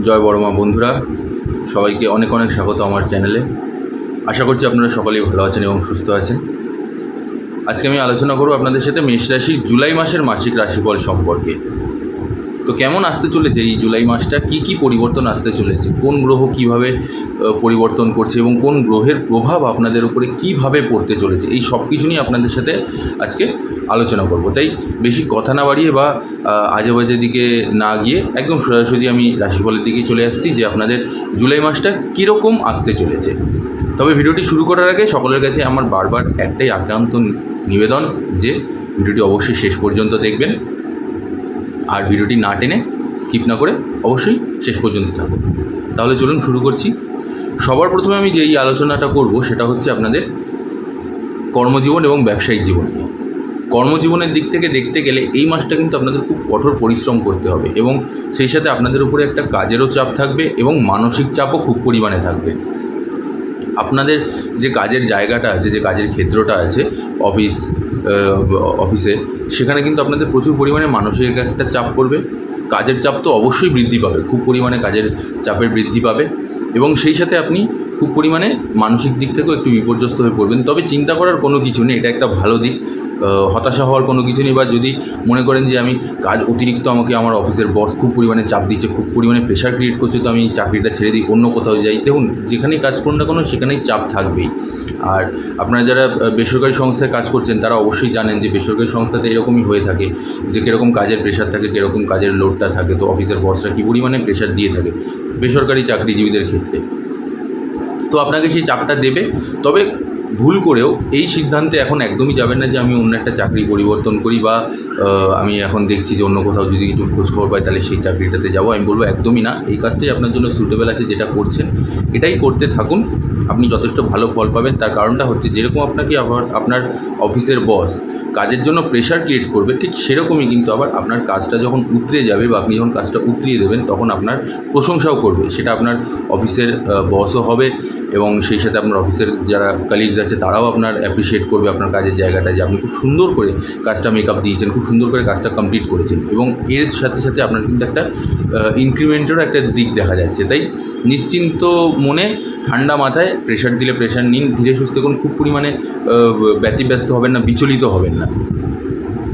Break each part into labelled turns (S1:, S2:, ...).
S1: জয় বড়মা বন্ধুরা, সবাইকে অনেক অনেক স্বাগত আমার চ্যানেলে। আশা করছি আপনারা সকলেই ভালো আছেন এবং সুস্থ আছেন। আজকে আমি আলোচনা করব আপনাদের সাথে মেষ রাশির জুলাই মাসের মাসিক রাশিফল সম্পর্কে। তো কেমন আসতে চলেছে এই জুলাই মাসটা, কি পরিবর্তন আসতে চলেছে, কোন গ্রহ কিভাবে পরিবর্তন করছে এবং কোন গ্রহের প্রভাব আপনাদের উপরে কিভাবে পড়তে চলেছে, এই সব কিছু নিয়ে আপনাদের সাথে আজকে আলোচনা করব। তাই বেশি কথা না বাড়িয়ে বা আজে বাজে দিকে না গিয়ে একদম সোজাসুজি আমি রাশিফলের দিকেই চলে আসছি যে আপনাদের জুলাই মাসটা কীরকম আসতে চলেছে। তবে ভিডিওটি শুরু করার আগে সকলের কাছে আমার বারবার একটাই আক্রান্ত নিবেদন যে ভিডিওটি অবশ্যই শেষ পর্যন্ত দেখবেন, আর ভিডিওটি না টেনে স্কিপ না করে অবশ্যই শেষ পর্যন্ত থাকুন। তাহলে চলুন শুরু করছি। সবার প্রথমে আমি যেই আলোচনাটা করব সেটা হচ্ছে আপনাদের কর্মজীবন এবং ব্যবসায়িক জীবন নিয়ে। কর্মজীবনের দিক থেকে দেখতে গেলে এই মাসটা কিন্তু আপনাদের খুব কঠোর পরিশ্রম করতে হবে এবং সেই সাথে আপনাদের উপরে একটা কাজেরও চাপ থাকবে এবং মানসিক চাপও খুব পরিমাণে থাকবে। আপনাদের যে কাজের জায়গাটা আছে, যে কাজের ক্ষেত্রটা আছে অফিসে, সেখানে কিন্তু আপনাদের প্রচুর পরিমাণে মানসিক একটা চাপ পড়বে। কাজের চাপ তো অবশ্যই বৃদ্ধি পাবে, খুব পরিমাণে কাজের চাপের বৃদ্ধি পাবে এবং সেই সাথে আপনি খুব পরিমাণে মানসিক দিক থেকেও একটু বিপর্যস্ত হয়ে পড়বেন। তবে চিন্তা করার কোনো কিছু নেই, এটা একটা ভালো দিক। হতাশা হওয়ার কোনো কিছু নেই। বা যদি মনে করেন যে আমি কাজ অতিরিক্ত, আমাকে আমার অফিসের বস খুব পরিমাণে চাপ দিচ্ছে, খুব পরিমাণে প্রেশার ক্রিয়েট করছে, তো আমি চাকরিটা ছেড়ে দিই, অন্য কোথাও যাই, দেখুন যেখানেই কাজ করুন না কোনো সেখানেই চাপ থাকবেই। আর আপনারা যারা বেসরকারি সংস্থায় কাজ করছেন তারা অবশ্যই জানেন যে বেসরকারি সংস্থাতে এরকমই হয়ে থাকে যে কীরকম কাজের প্রেশার থাকে, কীরকম কাজের লোডটা থাকে। তো অফিসের বসরা কী পরিমাণে প্রেশার দিয়ে থাকে বেসরকারি চাকরিজীবীদের ক্ষেত্রে, তো আপনাকে সেই চাপটা দেবে। তবে ভুল করেও এই সিদ্ধান্তে এখন একদমই যাবেন না যে আমি অন্য একটা চাকরি পরিবর্তন করি বা আমি এখন দেখছি যে অন্য কোথাও যদি একটু খোঁজখবর পাই তাহলে সেই চাকরিটাতে যাবো। আমি বলবো একদমই না, এই কাজটাই আপনার জন্য সুটেবল আছে, যেটা করছেন এটাই করতে থাকুন, আপনি যথেষ্ট ভালো ফল পাবেন। তার কারণটা হচ্ছে যেরকম আপনাকে আবার আপনার অফিসের বস কাজের জন্য প্রেশার ক্রিয়েট করবে, ঠিক সেরকমই কিন্তু আবার আপনার কাজটা যখন উতরে যাবে বা আপনি যখন কাজটা উতরিয়ে দেবেন তখন আপনার প্রশংসাও করবে। সেটা আপনার অফিসের বসও হবে এবং সেই সাথে আপনার অফিসের যারা কালিগস আছে তারাও আপনার অ্যাপ্রিসিয়েট করবে আপনার কাজের জায়গাটা, যে আপনি খুব সুন্দর করে কাজটা মেকআপ দিয়েছেন, খুব সুন্দর করে কাজটা কমপ্লিট করেছেন এবং এর সাথে সাথে আপনার কিন্তু একটা ইনক্রিমেন্টেরও একটা দিক দেখা যাচ্ছে। তাই নিশ্চিন্ত মনে ঠান্ডা মাথায় প্রেশার দিলে প্রেশার নিন, ধীরে সুস্থে করুন, খুব পরিমাণে ব্যতিব্যস্ত হবেন না, বিচলিত হবেন না,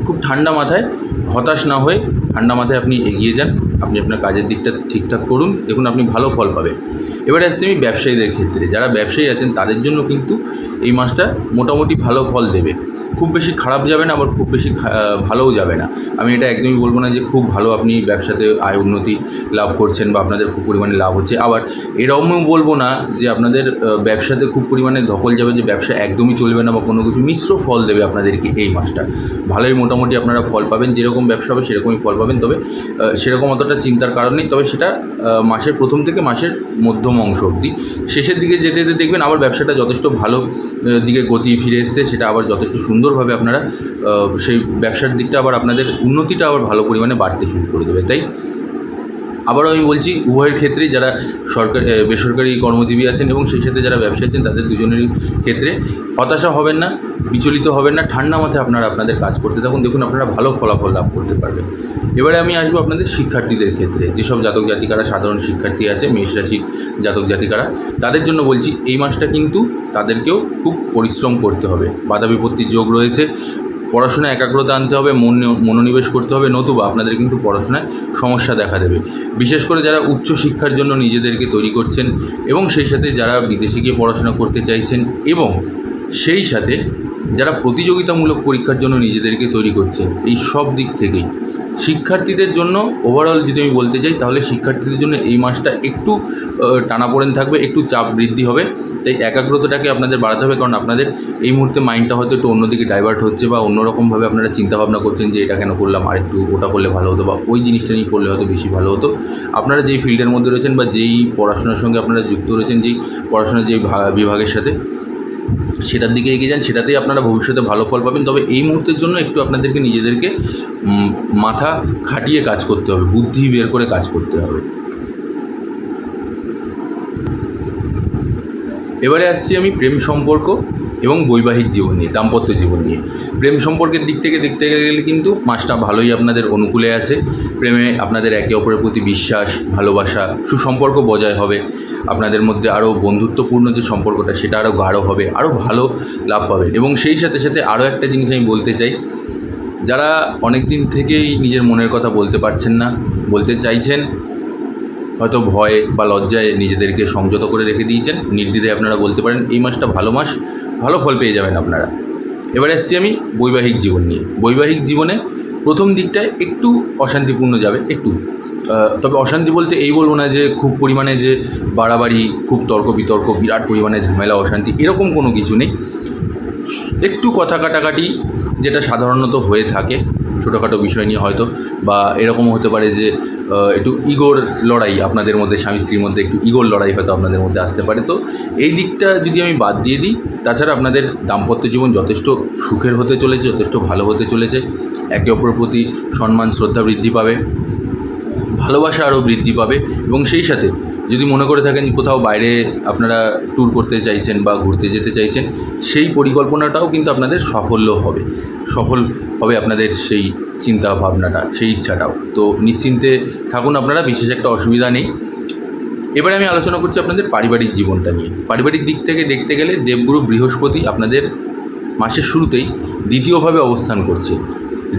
S1: খুব ঠান্ডা মাথায়, হতাশ না হয়ে ঠান্ডা মাথায় আপনি এগিয়ে যান, আপনি আপনার কাজের দিকটা ঠিকঠাক করুন, দেখুন আপনি ভালো ফল পাবেন। এবারে আসছি আমি ব্যবসায়ীদের ক্ষেত্রে। যারা ব্যবসায়ী আছেন তাদের জন্য কিন্তু এই মাসটা মোটামুটি ভালো ফল দেবে, খুব বেশি খারাপ যাবে না, আবার খুব বেশি ভালোও যাবে না। আমি এটা একদমই বলবো না যে খুব ভালো আপনি ব্যবসাতে আয় উন্নতি লাভ করছেন বা আপনাদের খুব পরিমাণে লাভ হচ্ছে, আবার এরকমও বলবো না যে আপনাদের ব্যবসাতে খুব পরিমাণে ধকল যাবে, যে ব্যবসা একদমই চলবে না বা কোনো কিছু। মিশ্র ফল দেবে আপনাদেরকে এই মাসটা, ভালোই মোটামুটি আপনারা ফল পাবেন, যেরকম ব্যবসা হবে সেরকমই ফল পাবেন। তবে সেরকম অতটা চিন্তার কারণ নেই, তবে সেটা মাসের প্রথম থেকে মাসের মধ্যম অংশ অবধি। শেষের দিকে যেতে যেতে দেখবেন আবার ব্যবসাটা যথেষ্ট ভালো দিকে গতি ফিরে এসছে, সেটা আবার যথেষ্ট সুন্দরভাবে আপনারা সেই ব্যবসার দিকটা আবার আপনাদের উন্নতিটা আবার ভালো পরিমাণে বাড়তে শুরু করে দেবে। তাই আবারও আমি বলছি, উভয়ের ক্ষেত্রেই যারা বেসরকারি কর্মজীবী আছেন এবং সেই সাথে যারা ব্যবসায়ী আছেন তাদের দুজনেরই ক্ষেত্রে হতাশা হবেন না, বিচলিত হবেন না, ঠান্ডা মাথায় আপনারা আপনাদের কাজ করতে থাকুন, দেখুন আপনারা ভালো ফলাফল লাভ করতে পারবেন। এবারে আমি আসবো আপনাদের শিক্ষার্থীদের ক্ষেত্রে। যেসব জাতক জাতিকারা সাধারণ শিক্ষার্থী আছে, মেষ রাশির জাতক জাতিকারা, তাদের জন্য বলছি এই মাসটা কিন্তু তাদেরকেও খুব পরিশ্রম করতে হবে। বাধা বিপত্তির যোগ রয়েছে, পড়াশোনায় একাগ্রতা আনতে হবে, মনোনিবেশ করতে হবে, নতুবা আপনাদের কিন্তু পড়াশোনায় সমস্যা দেখা দেবে। বিশেষ করে যারা উচ্চ শিক্ষার জন্য নিজেদেরকে তৈরি করছেন এবং সেই সাথে যারা বিদেশে গিয়ে পড়াশোনা করতে চাইছেন এবং সেই সাথে যারা প্রতিযোগিতামূলক পরীক্ষার জন্য নিজেদেরকে তৈরি করছেন, এই সব দিক থেকেই শিক্ষার্থীদের জন্য ওভারঅল যদি আমি বলতে চাই তাহলে শিক্ষার্থীদের জন্য এই মাসটা একটু টানাপোড়েন থাকবে, একটু চাপ বৃদ্ধি হবে। তাই একাগ্রতাটাকে আপনাদের বাড়াতে হবে, কারণ আপনাদের এই মুহূর্তে মাইন্ডটা হয়তো একটু অন্যদিকে ডাইভার্ট হচ্ছে বা অন্যরকমভাবে আপনারা চিন্তাভাবনা করছেন যে এটা কেন করলাম, আর একটু ওটা করলে ভালো হতো বা ওই জিনিসটা নিয়ে করলে হয়তো বেশি ভালো হতো। আপনারা যেই ফিল্ডের মধ্যে রয়েছেন বা যেই পড়াশোনার সঙ্গে আপনারা যুক্ত রয়েছেন, যেই পড়াশোনার যেই বিভাগের সাথে, সেটার দিকে এগিয়ে যান, সেটাতেই আপনারা ভবিষ্যতে ভালো ফল পাবেন। তবে এই মুহূর্তের জন্য একটু আপনাদেরকে নিজেদেরকে মাথা খাটিয়ে কাজ করতে হবে, বুদ্ধি বের করে কাজ করতে হবে। এবারে আসছি আমি প্রেম সম্পর্ক এবং বৈবাহিক জীবন নিয়ে, দাম্পত্য জীবন নিয়ে। প্রেম সম্পর্কের দিক থেকে দেখতে গেলে কিন্তু মাসটা ভালোই আপনাদের অনুকূলে আছে। প্রেমে আপনাদের একে অপরের প্রতি বিশ্বাস, ভালোবাসা, সুসম্পর্ক বজায় হবে। আপনাদের মধ্যে আরও বন্ধুত্বপূর্ণ যে সম্পর্কটা সেটা আরও গাঢ় হবে, আরও ভালো লাভ পাবেন। এবং সেই সাথে সাথে আরও একটা জিনিস আমি বলতে চাই, যারা অনেক দিন থেকেই নিজের মনের কথা বলতে পারছেন না, বলতে চাইছেন, হয়তো ভয় বা লজ্জায় নিজেদেরকে সংযত করে রেখে দিয়েছেন, নির্দ্বিধায় আপনারা বলতে পারেন, এই মাসটা ভালো মাস, ভালো ফল পেয়ে যাবেন আপনারা। এবারে আসছি আমি বৈবাহিক জীবন নিয়ে। বৈবাহিক জীবনে প্রথম দিকটায় একটু অশান্তিপূর্ণ যাবে, একটু। তবে অশান্তি বলতে এই বলবো না যে খুব পরিমাণে যে বাড়াবাড়ি, খুব তর্ক বিতর্ক, বিরাট পরিমাণে ঝামেলা, অশান্তি, এরকম কোনো কিছু নেই। একটু কথা কাটাকাটি, যেটা সাধারণত হয়ে থাকে ছোটোখাটো বিষয় নিয়ে হয়তো, বা এরকমও হতে পারে যে একটু ইগোর লড়াই আপনাদের মধ্যে, স্বামী স্ত্রীর মধ্যে একটু ইগোর লড়াই হয়তো আপনাদের মধ্যে আসতে পারে। তো এই দিকটা যদি আমি বাদ দিয়ে দিই, তাছাড়া আপনাদের দাম্পত্য জীবন যথেষ্ট সুখের হতে চলেছে, যথেষ্ট ভালো হতে চলেছে। একে অপরের প্রতি সম্মান, শ্রদ্ধা বৃদ্ধি পাবে, ভালোবাসা আরও বৃদ্ধি পাবে। এবং সেই সাথে যদি মনে করে থাকেন কোথাও বাইরে আপনারা ট্যুর করতে চাইছেন বা ঘুরতে যেতে চাইছেন, সেই পরিকল্পনাটাও কিন্তু আপনাদের সফল হবে আপনাদের সেই চিন্তা ভাবনাটা, সেই ইচ্ছাটাও। তো নিশ্চিন্তে থাকুন আপনারা, বিশেষ একটা অসুবিধা নেই। এবারে আমি আলোচনা করছি আপনাদের পারিবারিক জীবনটা নিয়ে। পারিবারিক দিক থেকে দেখতে গেলে দেবগুরু বৃহস্পতি আপনাদের মাসের শুরুতেই দ্বিতীয়ভাবে অবস্থান করছে,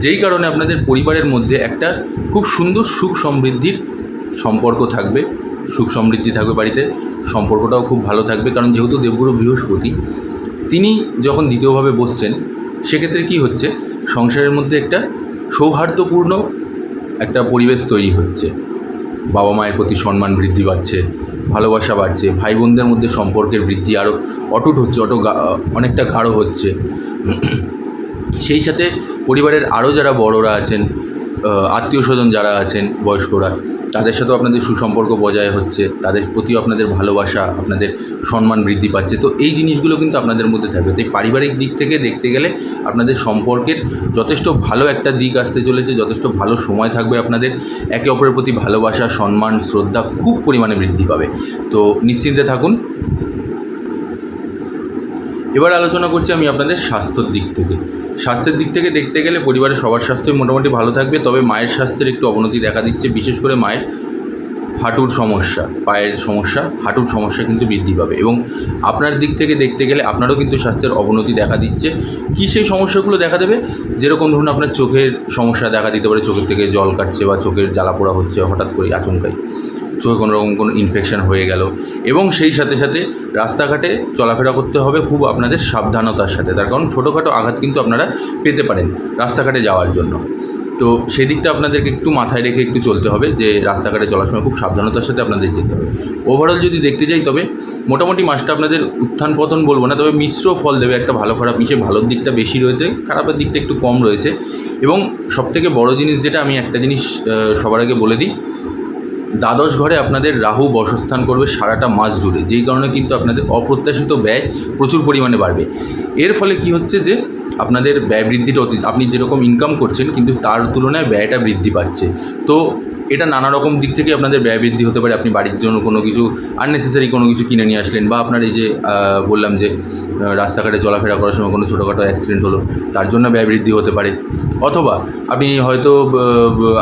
S1: যেই কারণে আপনাদের পরিবারের মধ্যে একটা খুব সুন্দর সুখ সমৃদ্ধির সম্পর্ক থাকবে, সুখ সমৃদ্ধি থাকবে বাড়িতে, সম্পর্কটাও খুব ভালো থাকবে। কারণ যেহেতু দেবগুরু বৃহস্পতি তিনি যখন দ্বিতীয়ভাবে বসছেন, সেক্ষেত্রে কি হচ্ছে, সংসারের মধ্যে একটা সৌহার্দ্যপূর্ণ একটা পরিবেশ তৈরি হচ্ছে। বাবা মায়ের প্রতি সম্মান বৃদ্ধি পাচ্ছে, ভালোবাসা বাড়ছে, ভাই বোনদের মধ্যে সম্পর্কের বৃদ্ধি আরও অটুট হচ্ছে, অনেকটা গাঢ় হচ্ছে। সেই সাথে পরিবারের আরও যারা বড়রা আছেন, আত্মীয় স্বজন যারা আছেন বয়স্করা, তাদের সাথেও আপনাদের সুসম্পর্ক বজায় হচ্ছে, তাদের প্রতিও আপনাদের ভালোবাসা, আপনাদের সম্মান বৃদ্ধি পাচ্ছে। তো এই জিনিসগুলো কিন্তু আপনাদের মধ্যে থাকবে। তাই পারিবারিক দিক থেকে দেখতে গেলে আপনাদের সম্পর্কের যথেষ্ট ভালো একটা দিক আসতে চলেছে, যথেষ্ট ভালো সময় থাকবে আপনাদের। একে অপরের প্রতি ভালোবাসা, সম্মান, শ্রদ্ধা খুব পরিমাণে বৃদ্ধি পাবে। তো নিশ্চিন্তে থাকুন। এবার আলোচনা করছি আমি আপনাদের স্বাস্থ্যের দিক থেকে। স্বাস্থ্যের দিক থেকে দেখতে গেলে পরিবারের সবার স্বাস্থ্যই মোটামুটি ভালো থাকবে, তবে মায়ের স্বাস্থ্যের একটু অবনতি দেখা দিচ্ছে। বিশেষ করে মায়ের হাঁটুর সমস্যা, পায়ের সমস্যা, হাঁটুর সমস্যা কিন্তু বৃদ্ধি পাবে। এবং আপনার দিক থেকে দেখতে গেলে আপনারও কিন্তু স্বাস্থ্যের অবনতি দেখা দিচ্ছে। কী সেই সমস্যাগুলো দেখা দেবে, যেরকম ধরুন আপনার চোখের সমস্যা দেখা দিতে পারে, চোখের থেকে জল কাটছে বা চোখের জ্বালা পোড়া হচ্ছে হঠাৎ করে আচমকাই, চোখে কোনো রকম কোনো ইনফেকশন হয়ে গেল। এবং সেই সাথে সাথে রাস্তাঘাটে চলাফেরা করতে হবে খুব আপনাদের সাবধানতার সাথে, তার কারণ ছোটোখাটো আঘাত কিন্তু আপনারা পেতে পারেন রাস্তাঘাটে যাওয়ার জন্য। তো সেই দিকটা আপনাদেরকে একটু মাথায় রেখে একটু চলতে হবে, যে রাস্তাঘাটে চলার সময় খুব সাবধানতার সাথে আপনাদের যেতে হবে। ওভারঅল যদি দেখতে যাই, তবে মোটামুটি মাসটা আপনাদের উত্থান পতন বলবো না, তবে মিশ্র ফল দেবে। একটা ভালো খারাপ মিশে, ভালোর দিকটা বেশি রয়েছে, খারাপের দিকটা একটু কম রয়েছে। এবং সবথেকে বড় জিনিস যেটা, আমি একটা জিনিস সবার আগে বলে দিই, দ্বাদশ ঘরে আপনাদের রাহু বসস্থান করবে সারাটা মাস জুড়ে, যেই কারণে কিন্তু আপনাদের অপ্রত্যাশিত ব্যয় প্রচুর পরিমাণে বাড়বে। এর ফলে কি হচ্ছে যে আপনাদের ব্যয় বৃদ্ধিটা আপনি যেরকম ইনকাম করছেন, কিন্তু তার তুলনায় ব্যয়টা বৃদ্ধি পাচ্ছে। তো এটা নানা রকম দিক থেকে আপনাদের ব্যয় বৃদ্ধি হতে পারে। আপনি বাড়ির জন্য কোনো কিছু আননেসেসারি কোনো কিছু কিনে নিয়ে আসলেন, বা আপনার এই যে বললাম যে রাস্তাঘাটে চলাফেরা করার সময় কোনো ছোটোখাটো অ্যাক্সিডেন্ট হলো, তার জন্য ব্যয় বৃদ্ধি হতে পারে। অথবা আপনি হয়তো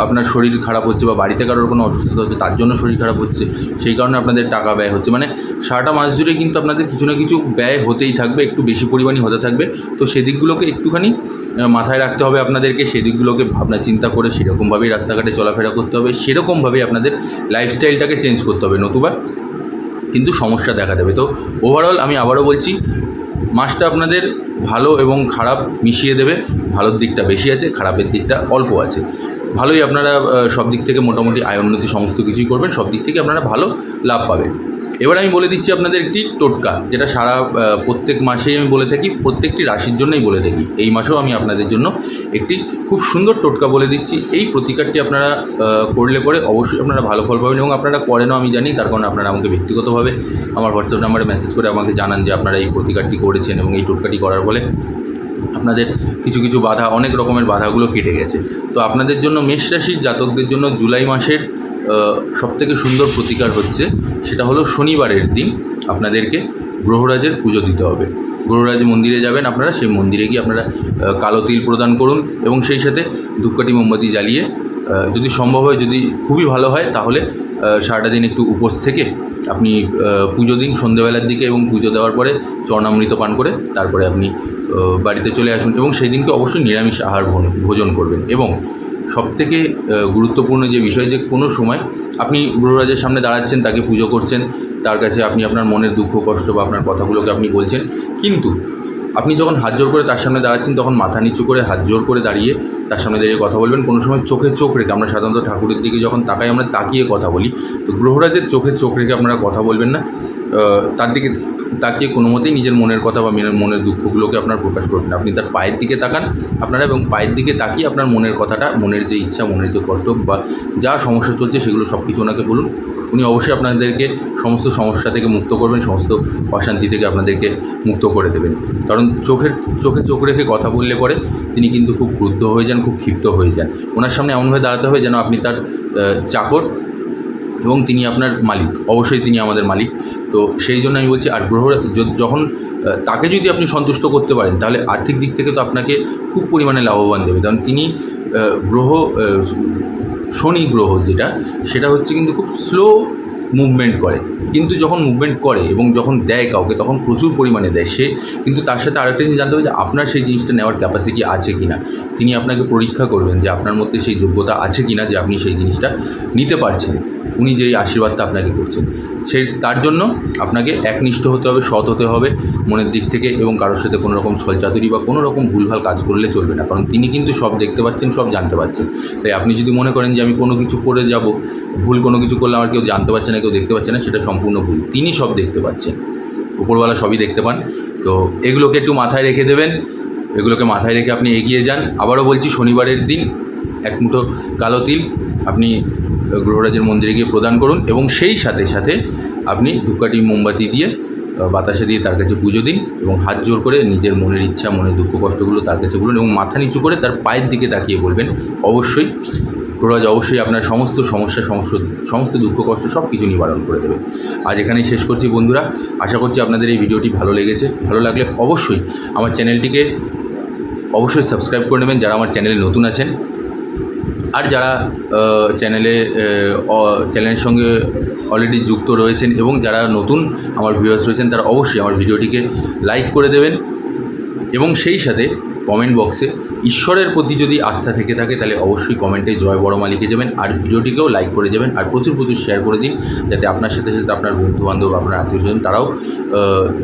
S1: আপনার শরীর খারাপ হচ্ছে, বা বাড়িতে কারোর কোনো অসুস্থতা হচ্ছে, তার জন্য শরীর খারাপ হচ্ছে, সেই কারণে আপনাদের টাকা ব্যয় হচ্ছে। মানে সারাটা মাস জুড়ে কিন্তু আপনাদের কিছু না কিছু ব্যয় হতেই থাকবে, একটু বেশি পরিমাণই হতে থাকবে। তো সেদিকগুলোকে একটুখানি মাথায় রাখতে হবে আপনাদেরকে, সেদিকগুলোকে ভাবনা চিন্তা করে সেরকমভাবেই রাস্তাঘাটে চলাফেরা করতে হবে, সেরকমভাবেই আপনাদের লাইফস্টাইলটাকে চেঞ্জ করতে হবে, নতুবা কিন্তু সমস্যা দেখা দেবে। তো ওভারঅল আমি আবারও বলছি, মাসটা আপনাদের ভালো এবং খারাপ মিশিয়ে দেবে। ভালোর দিকটা বেশি আছে, খারাপের দিকটা অল্প আছে। ভালোই আপনারা সব দিক থেকে মোটামুটি আয় উন্নতি সমস্ত কিছুই করবেন, সব দিক থেকে আপনারা ভালো লাভ পাবেন। এবার আমি বলে দিচ্ছি আপনাদের একটি টোটকা, যেটা প্রত্যেক মাসেই আমি বলে থাকি, প্রত্যেকটি রাশির জন্যই বলে থাকি। এই মাসেও আমি আপনাদের জন্য একটি খুব সুন্দর টোটকা বলে দিচ্ছি। এই প্রতিকারটি আপনারা করলে পরে অবশ্যই আপনারা ভালো ফল পাবেন, এবং আপনারা করেনও আমি জানি, তার কারণ আপনারা আমাকে ব্যক্তিগতভাবে আমার হোয়াটসঅ্যাপ নাম্বারে মেসেজ করে আমাকে জানান যে আপনারা এই প্রতিকারটি করেছেন, এবং এই টোটকাটি করার ফলে আপনাদের কিছু কিছু বাধা, অনেক রকমের বাধাগুলো কেটে গেছে। তো আপনাদের জন্য মেষ রাশির জাতকদের জন্য জুলাই মাসের সবথেকে সুন্দর প্রতিকার হচ্ছে, সেটা হলো শনিবারের দিন আপনাদেরকে গ্রহরাজের পুজো দিতে হবে। গ্রহরাজ মন্দিরে যাবেন আপনারা, সেই মন্দিরে গিয়ে আপনারা কালো তিল প্রদান করুন এবং সেই সাথে ধূপকাঠি মোমবাতি জ্বালিয়ে যদি সম্ভব হয়, যদি খুবই ভালো হয় তাহলে সারাটা দিন একটু উপোস থেকে আপনি পুজো দিন সন্ধ্যেবেলার দিকে, এবং পুজো দেওয়ার পরে চরণামৃত পান করে তারপরে আপনি বাড়িতে চলে আসুন। এবং সেই দিনকে অবশ্যই নিরামিষ আহার ভোজন করবেন। এবং সবথেকে গুরুত্বপূর্ণ যে বিষয়, যে কোনো সময় আপনি গ্রহরাজের সামনে দাঁড়াচ্ছেন, তাকে পুজো করছেন, তার কাছে আপনি আপনার মনের দুঃখ কষ্ট বা আপনার কথাগুলোকে আপনি বলছেন, কিন্তু আপনি যখন হাত জোর করে তার সামনে দাঁড়াচ্ছেন তখন মাথা নিচু করে হাত জোর করে দাঁড়িয়ে তার সামনে দাঁড়িয়ে কথা বলবেন। কোনো সময় চোখে চোখ রেখে, আমরা সাধারণত ঠাকুরের দিকে যখন তাকাই আমরা তাকিয়ে কথা বলি, তো গ্রহরাজের চোখে চোখ রেখে আপনারা কথা বলবেন না। তার দিকে তাকিয়ে কোনো মতেই নিজের মনের কথা বা মনের দুঃখগুলোকে আপনার প্রকাশ করবেন না। আপনি তার পায়ের দিকে তাকান আপনারা, এবং পায়ের দিকে তাকিয়ে আপনার মনের কথাটা, মনের যে ইচ্ছা, মনের যে কষ্ট বা যা সমস্যা চলছে সেগুলো সব কিছু ওনাকে বলুন। উনি অবশ্যই আপনাদেরকে সমস্ত সমস্যা থেকে মুক্ত করবেন, সমস্ত অশান্তি থেকে আপনাদেরকে মুক্ত করে দেবেন। কারণ চোখে চোখ রেখে কথা বললে পরে তিনি কিন্তু খুব ক্রুদ্ধ হয়ে যান, খুব ক্ষিপ্ত হয়ে যান। ওনার সামনে এমনভাবে দাঁড়াতে হবে যেন আপনি তার চাকর এবং তিনি আপনার মালিক। অবশ্যই তিনি আমাদের মালিক। তো সেই জন্য আমি বলছি, আর গ্রহ যখন তাকে যদি আপনি সন্তুষ্ট করতে পারেন তাহলে আর্থিক দিক থেকে তো আপনাকে খুব পরিমাণে লাভবান দেবে। কারণ তিনি গ্রহ, শনি গ্রহ যেটা, সেটা হচ্ছে কিন্তু খুব স্লো মুভমেন্ট করে, কিন্তু যখন মুভমেন্ট করে এবং যখন দেয় কাউকে তখন প্রচুর পরিমাণে দেয় সে। কিন্তু তার সাথে আরেকটা জিনিস জানতে হবে যে আপনার সেই জিনিসটা নেওয়ার ক্যাপাসিটি আছে কি না। তিনি আপনাকে পরীক্ষা করবেন যে আপনার মধ্যে সেই যোগ্যতা আছে কি না, যে আপনি সেই জিনিসটা নিতে পারছেন। উনি যেই আশীর্বাদটা আপনাকে করছেন, তার জন্য আপনাকে একনিষ্ঠ হতে হবে, সৎ হতে হবে মনের দিক থেকে, এবং কারোর সাথে কোনো রকম ছলচাতুরি বা কোনো রকম ভুলভাল কাজ করলে চলবে না। কারণ তিনি কিন্তু সব দেখতে পাচ্ছেন, সব জানতে পারছেন। তাই আপনি যদি মনে করেন যে আমি কোনো কিছু করে যাব, ভুল কোনো কিছু করলে আমার কেউ জানতে পারছে না, কেউ দেখতে পাচ্ছে না, সেটা সম্পূর্ণ ভুল। তিনি সব দেখতে পাচ্ছেন, উপরওয়ালা সবই দেখতে পান। তো এগুলোকে একটু মাথায় রেখে দেবেন, এগুলোকে মাথায় রেখে আপনি এগিয়ে যান। আবারও বলছি, শনিবারের দিন এক মুঠো কালো তিল আপনি গ্রহরাজের মন্দিরে গিয়ে প্রদান করুন, এবং সেই সাথে সাথে আপনি ধূপকাঠি মোমবাতি দিয়ে বাতাসা দিয়ে তার কাছে পুজো দিন, এবং হাত জোর করে নিজের মনের ইচ্ছা, মনের দুঃখ কষ্টগুলো তার কাছে বলুন, এবং মাথা নিচু করে তার পায়ের দিকে তাকিয়ে বলবেন। অবশ্যই গ্রহরাজ অবশ্যই আপনার সমস্ত সমস্যা, সমস্ত দুঃখ কষ্ট সব কিছু নিবারণ করে দেবে। আজ এখানেই শেষ করছি বন্ধুরা। আশা করছি আপনাদের এই ভিডিওটি ভালো লেগেছে। ভালো লাগলে অবশ্যই আমার চ্যানেলটিকে অবশ্যই সাবস্ক্রাইব করে নেবেন যারা আমার চ্যানেলে নতুন আছেন। আর যারা চ্যানেলের সঙ্গে অলরেডি যুক্ত রয়েছেন এবং যারা নতুন আমার ভিউয়ার্স রয়েছেন, তারা অবশ্যই আমার ভিডিওটিকে লাইক করে দেবেন, এবং সেই সাথে কমেন্ট বক্সে ঈশ্বরের প্রতি যদি আস্থা থেকে থাকে তাহলে অবশ্যই কমেন্টে জয় বড়মা লিখে যাবেন, আর ভিডিওটিকেও লাইক করে যাবেন, আর প্রচুর শেয়ার করে দিন, যাতে আপনার সাথে সাথে আপনার বন্ধুবান্ধব, আপনার আত্মীয়স্বজন তারাও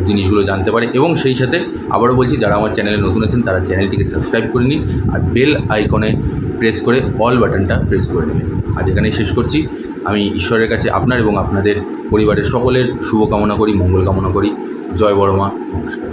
S1: জিনিসগুলো জানতে পারে। এবং সেই সাথে আবারও বলছি, যারা আমার চ্যানেলে নতুন আছেন তারা চ্যানেলটিকে সাবস্ক্রাইব করে নিন, আর বেল আইকনে প্রেস করে অল বাটনটা প্রেস করে নেবেন। আজ এখানেই শেষ করছি। আমি ঈশ্বরের কাছে আপনার এবং আপনাদের পরিবারের সকলের শুভকামনা করি, মঙ্গল কামনা করি। জয় বড়মা, নমস্কার।